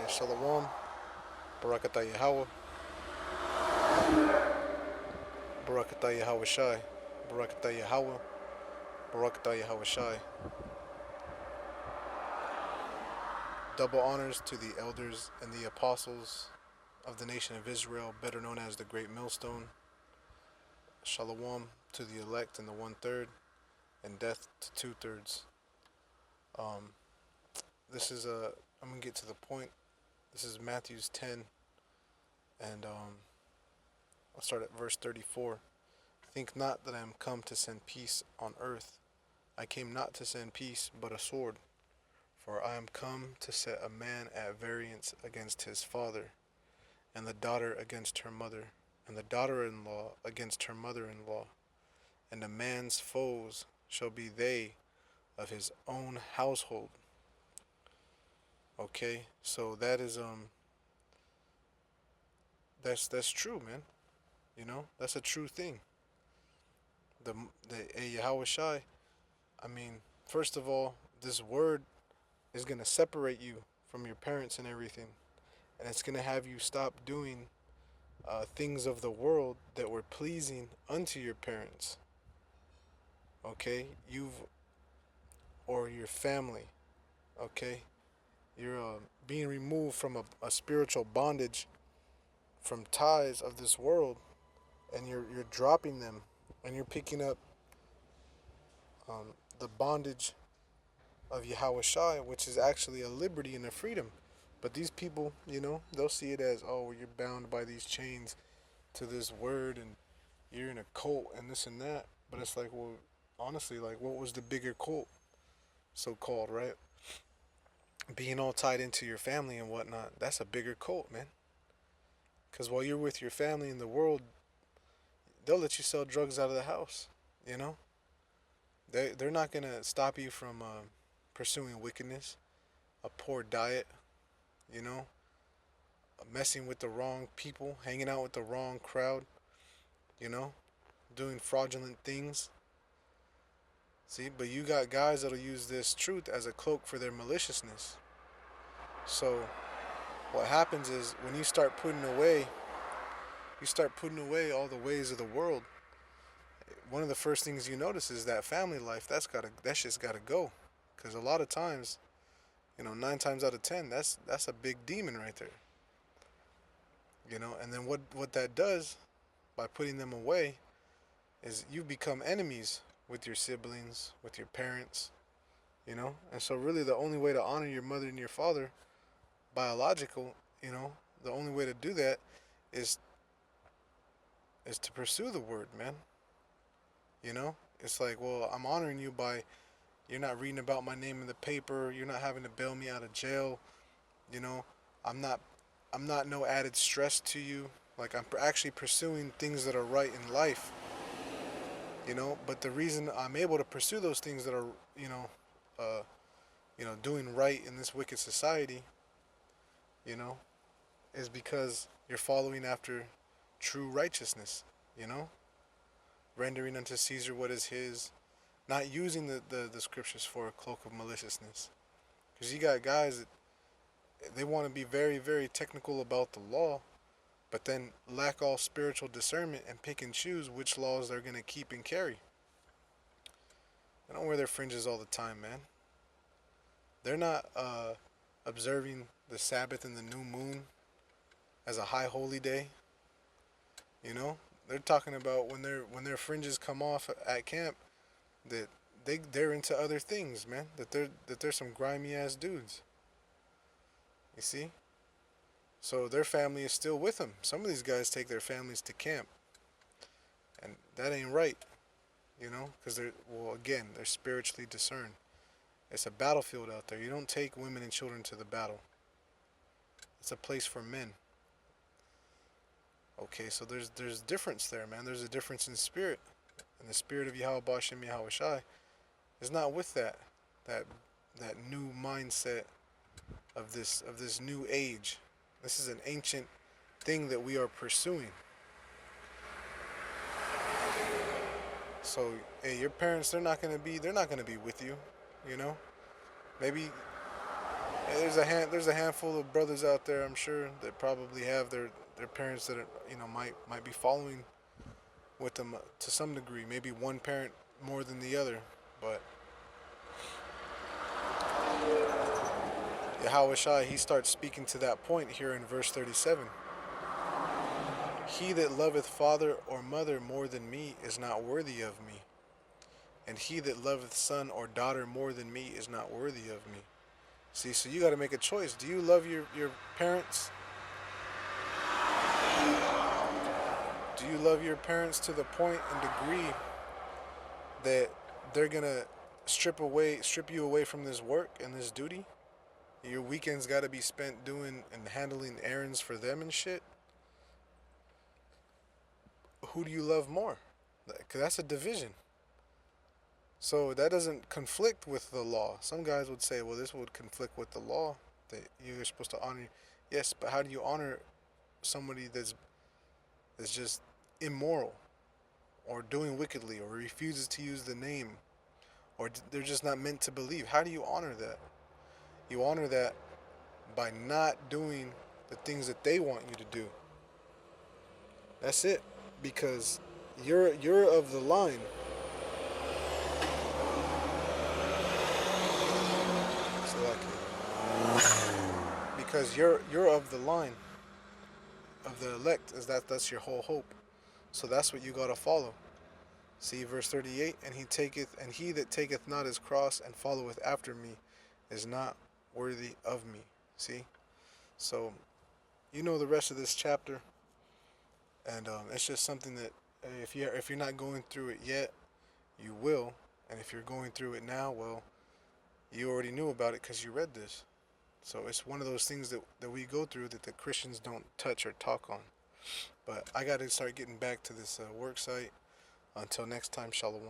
Shalom, Barakatah Yahweh, Barakatah Yahweh Shai, Barakatah Yahweh, Barakatah Yahweh Shai. Double honors to the elders and the apostles of the nation of Israel, better known as the Great Millstone. Shalom to the elect and the 1/3, and death to 2/3. Um, this is a. I'm gonna get to the point. This is Matthew's 10, and I'll start at verse 34. Think not that I am come to send peace on earth. I came not to send peace, but a sword. For I am come to set a man at variance against his father, and the daughter against her mother, and the daughter-in-law against her mother-in-law. And a man's foes shall be they of his own household. Okay, so that's true, man. You know, that's a true thing. The Yahweh Shai. I mean, first of all, this word is gonna separate you from your parents and everything, and it's gonna have you stop doing things of the world that were pleasing unto your parents. Okay, you've or your family. Okay, you're being removed from a spiritual bondage, from ties of this world, and you're dropping them, and you're picking up the bondage of Yahweh Shai, which is actually a liberty and a freedom. But these people, they'll see it as, oh, you're bound by these chains to this word, and you're in a cult and this and that. But it's like, well, honestly, like, what was the bigger cult, so called, right? Being all tied into your family and whatnot, that's a bigger cult, man. Because while you're with your family in the world, they'll let you sell drugs out of the house, you know? They're not going to stop you from pursuing wickedness, a poor diet, you know? Messing with the wrong people, hanging out with the wrong crowd, you know? Doing fraudulent things. See, but you got guys that'll use this truth as a cloak for their maliciousness. So what happens is when you start putting away all the ways of the world. One of the first things you notice is that family life. That shit's gotta go, because a lot of times, 9 times out of 10, that's a big demon right there. And then what that does by putting them away is you become enemies with your siblings, with your parents, And so really the only way to honor your mother and your father, biological, the only way to do that is to pursue the word, man. It's like, well, I'm honoring you by you're not reading about my name in the paper, you're not having to bail me out of jail, you know. I'm not no added stress to you. Like I'm actually pursuing things that are right in life, but the reason I'm able to pursue those things that are, uh, doing right in this wicked society, you know, is because you're following after true righteousness, you know, rendering unto Caesar what is his, not using the scriptures for a cloak of maliciousness. Because you got guys that they want to be very, very technical about the law, but then lack all spiritual discernment and pick and choose which laws they're going to keep and carry. They don't wear their fringes all the time, man. They're not observing the Sabbath and the new moon as a high holy day. They're talking about when their fringes come off at camp, that they're into other things, man. That they're some grimy ass dudes. You see? So their family is still with them. Some of these guys take their families to camp, and that ain't right, because they're spiritually discerned. It's a battlefield out there. You don't take women and children to the battle. It's a place for men. Okay, so there's difference there, man. There's a difference in spirit, and the spirit of Yahweh Bashem Yahweh Shai is not with that new mindset of this new age. This is an ancient thing that we are pursuing. So, hey, your parents, they're not gonna be with you, Maybe there's a handful of brothers out there, I'm sure, that probably have their parents that are, might be following with them to some degree. Maybe one parent more than the other, but Yahweh Shai, he starts speaking to that point here in verse 37. He that loveth father or mother more than me is not worthy of me, and he that loveth son or daughter more than me is not worthy of me. See, so you got to make a choice. Do you love your parents? Do you love your parents to the point and degree that they're gonna strip you away from this work and this duty? Your weekends got to be spent doing and handling errands for them and shit. Who do you love more? Because that's a division. So that doesn't conflict with the law. Some guys would say, well, this would conflict with the law, that you're supposed to honor. Yes, but how do you honor somebody that's just immoral, or doing wickedly, or refuses to use the name, or they're just not meant to believe? How do you honor that? You honor that by not doing the things that they want you to do. That's it. Because you're of the line. Because you're of the line of the elect, is that's your whole hope. So that's what you gotta follow. See verse 38, and he that taketh not his cross and followeth after me is not worthy of me. See? So you know the rest of this chapter, and it's just something that if you're not going through it yet, you will, and if you're going through it now, well, you already knew about it because you read this. So it's one of those things that we go through that the Christians don't touch or talk on. But I got to start getting back to this work site. Until next time, Shalom.